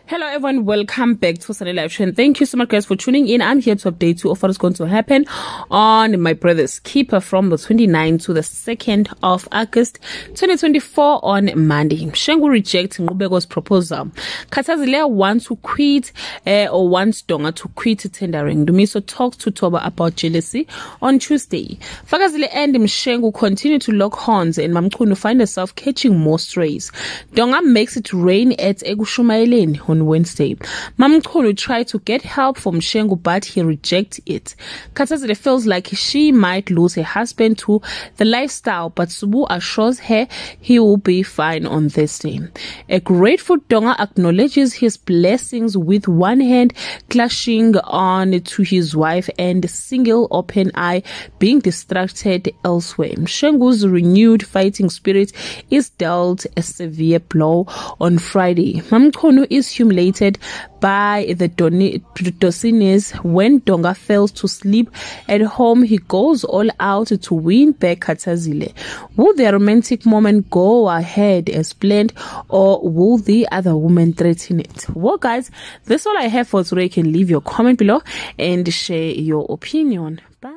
Hello everyone, welcome back to Sunday Live Show, and thank you so much guys for tuning in. I'm here to update you of what is going to happen on My Brother's Keeper from the 29th to the 2nd of August 2024 on Monday. Mshengu rejects Ngqubeko's proposal. Khathazile wants to quit or wants Donga to quit tendering. Dumiso talks to Toba about jealousy on Tuesday. Fakazile and Mshengu continue to lock horns, and Mamchunu find herself catching more strays. Donga makes it rain at Egushumaileni on Wednesday. Mamchunu tried to get help from Mshengu, but he rejects it. Khathazile feels like she might lose her husband to the lifestyle, but Subu assures her he will be fine on Thursday. A grateful Donga acknowledges his blessings with one hand clutching on to his wife and single open eye being distracted elsewhere. Mshengu's renewed fighting spirit is dealt a severe blow on Friday. Mamchunu is humiliated by the Dosines. When Donga fails to sleep at home, he goes all out to win back Khathazile. Will their romantic moment go ahead as planned, or will the other woman threaten it? Well guys, that's all I have for today. You can leave your comment below and share your opinion. Bye.